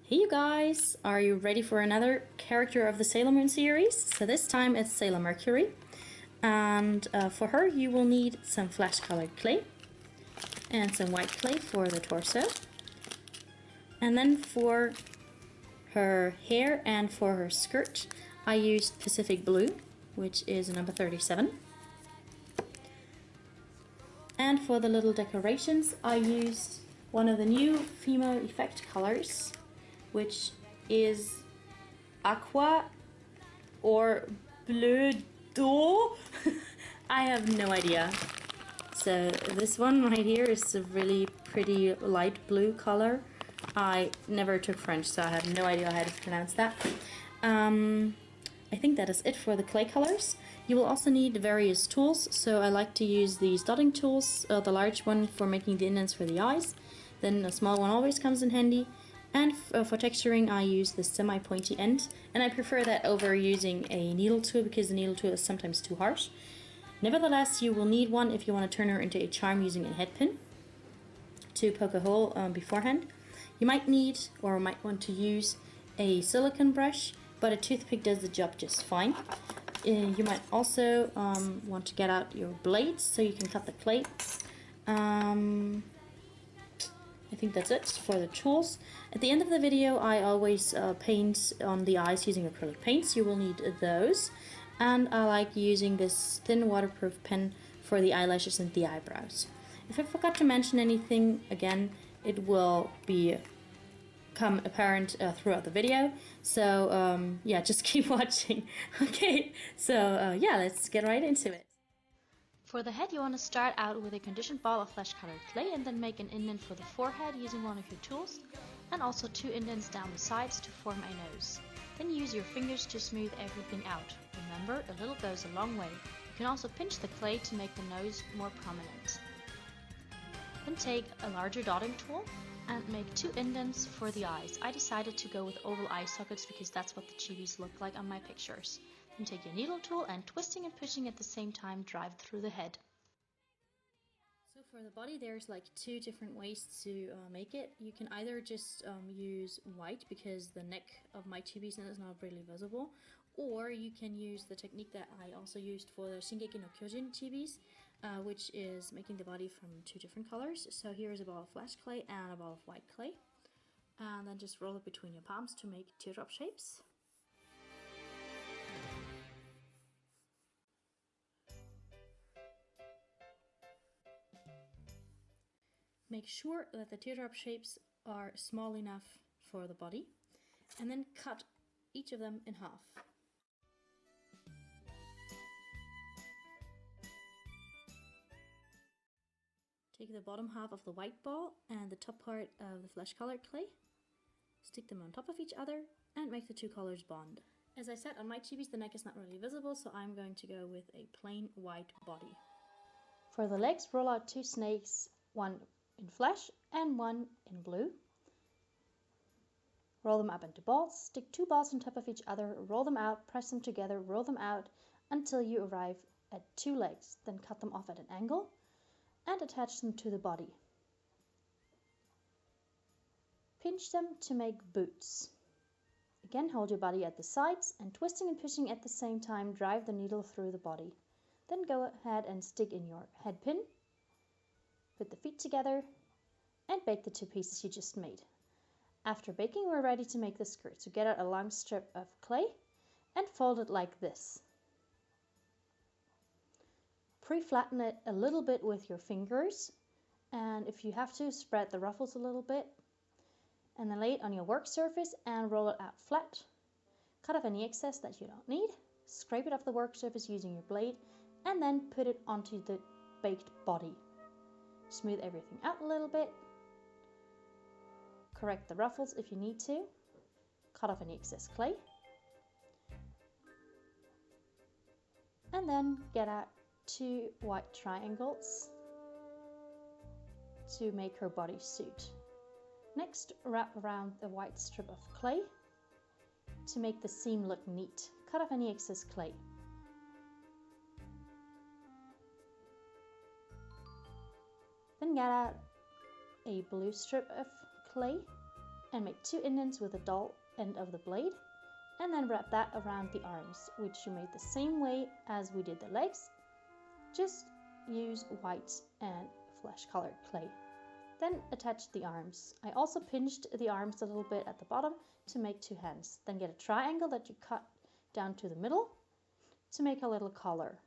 Hey you guys, are you ready for another character of the Sailor Moon series? So this time it's Sailor Mercury, and for her you will need some flash colored clay and some white clay for the torso, and then for her hair and for her skirt I used Pacific Blue, which is number 37. And for the little decorations I used one of the new female effect colors, which is aqua or bleu d'eau. I have no idea. So this one right here is a really pretty light blue color. I never took French, so I have no idea how to pronounce that. I think that is it for the clay colors. You will also need various tools, so I like to use these dotting tools, the large one for making the indents for the eyes, then a small one always comes in handy. And for texturing I use the semi-pointy end, and I prefer that over using a needle tool because the needle tool is sometimes too harsh. Nevertheless, you will need one if you want to turn her into a charm using a head pin to poke a hole beforehand. You might need or might want to use a silicone brush, but a toothpick does the job just fine. You might also want to get out your blades so you can cut the clay. I think that's it for the tools. At the end of the video I always paint on the eyes using acrylic paints. You will need those. And I like using this thin waterproof pen for the eyelashes and the eyebrows. If I forgot to mention anything, again, it will become apparent throughout the video. So yeah, just keep watching. Okay, so yeah, let's get right into it. For the head you want to start out with a conditioned ball of flesh colored clay and then make an indent for the forehead using one of your tools, and also 2 indents down the sides to form a nose. Then use your fingers to smooth everything out. Remember, a little goes a long way. You can also pinch the clay to make the nose more prominent. Then take a larger dotting tool and make 2 indents for the eyes. I decided to go with oval eye sockets because that's what the chibis look like on my pictures. Then take your needle tool and twisting and pushing at the same time drive through the head. So for the body there's like 2 different ways to make it. You can either just use white because the neck of my chibis is not really visible, or you can use the technique that I also used for the Shingeki no Kyojin chibis, which is making the body from 2 different colors. So here is a ball of flash clay and a ball of white clay, and then just roll it between your palms to make teardrop shapes. Make sure that the teardrop shapes are small enough for the body, and then cut each of them in half. Take the bottom half of the white ball and the top part of the flesh colored clay, stick them on top of each other, and make the 2 colors bond. As I said, on my chibis the neck is not really visible, so I'm going to go with a plain white body. For the legs, roll out 2 snakes, one in flesh and one in blue. Roll them up into balls, stick 2 balls on top of each other, roll them out, press them together, roll them out until you arrive at 2 legs, then cut them off at an angle and attach them to the body. Pinch them to make boots. Again, hold your body at the sides and twisting and pushing at the same time, drive the needle through the body. Then go ahead and stick in your head pin. Put the feet together and bake the 2 pieces you just made. After baking, we're ready to make the skirt. So get out a long strip of clay and fold it like this. Pre-flatten it a little bit with your fingers, and if you have to, spread the ruffles a little bit. And then lay it on your work surface and roll it out flat. Cut off any excess that you don't need. Scrape it off the work surface using your blade, and then put it onto the baked body. Smooth everything out a little bit. Correct the ruffles if you need to. Cut off any excess clay. And then get out 2 white triangles to make her bodysuit. Next, wrap around the white strip of clay to make the seam look neat. Cut off any excess clay. Then get out a blue strip of clay and make 2 indents with the dull end of the blade, and then wrap that around the arms, which you made the same way as we did the legs. Just use white and flesh colored clay. Then attach the arms. I also pinched the arms a little bit at the bottom to make 2 hands. Then get a triangle that you cut down to the middle to make a little collar.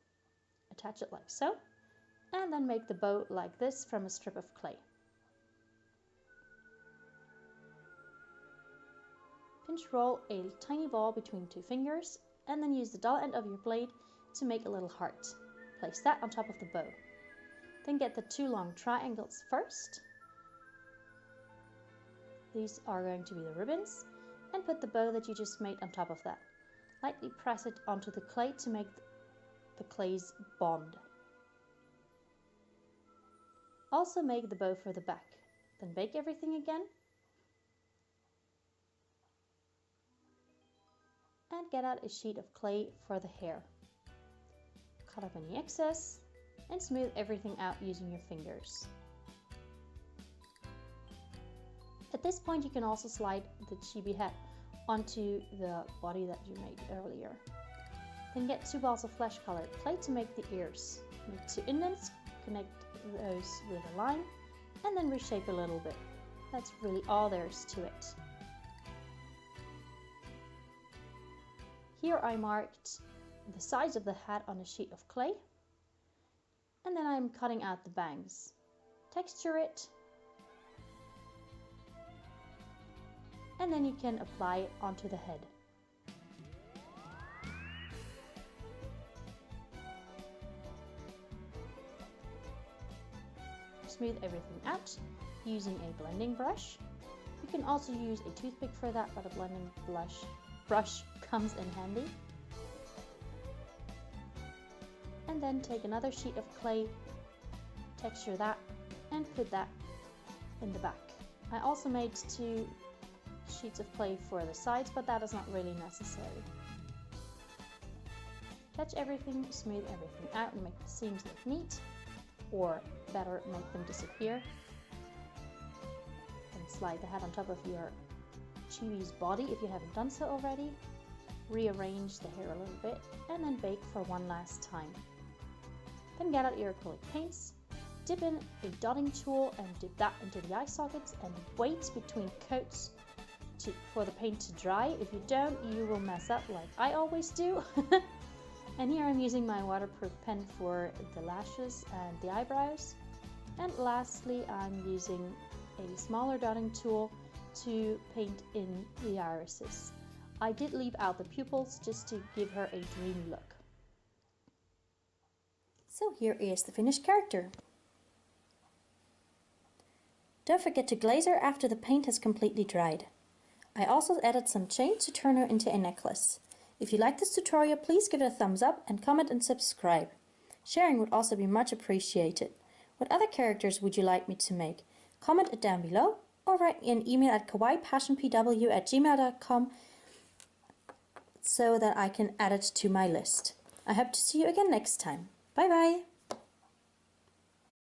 Attach it like so, and then make the bow like this from a strip of clay. Pinch roll a tiny ball between 2 fingers, and then use the dull end of your blade to make a little heart. Place that on top of the bow. Then get the 2 long triangles first. These are going to be the ribbons, and put the bow that you just made on top of that. Lightly press it onto the clay to make the clay's bond. Also make the bow for the back. Then bake everything again. And get out a sheet of clay for the hair. Cut up any excess and smooth everything out using your fingers. At this point you can also slide the chibi head onto the body that you made earlier. Then get 2 balls of flesh colored clay to make the ears. Make 2 indents, connect those with a line, and then reshape a little bit. That's really all there is to it. Here I marked the size of the hat on a sheet of clay, and then I'm cutting out the bangs. Texture it, and then you can apply it onto the head. Smooth everything out using a blending brush. You can also use a toothpick for that, but a blending brush comes in handy. And then take another sheet of clay, texture that, and put that in the back. I also made 2 sheets of clay for the sides, but that is not really necessary. Touch everything, smooth everything out, and make the seams look neat, or better, make them disappear. And slide the hat on top of your chibi's body if you haven't done so already. Rearrange the hair a little bit, and then bake for one last time. Then get out your acrylic paints, dip in a dotting tool and dip that into the eye sockets, and wait between coats for the paint to dry. If you don't, you will mess up like I always do. And here I'm using my waterproof pen for the lashes and the eyebrows. And lastly, I'm using a smaller dotting tool to paint in the irises. I did leave out the pupils just to give her a dreamy look. So here is the finished character. Don't forget to glaze her after the paint has completely dried. I also added some chain to turn her into a necklace. If you like this tutorial, please give it a thumbs up and comment and subscribe. Sharing would also be much appreciated. What other characters would you like me to make? Comment it down below, or write me an email at kawaiipassionpw@gmail.com so that I can add it to my list. I hope to see you again next time. Bye bye!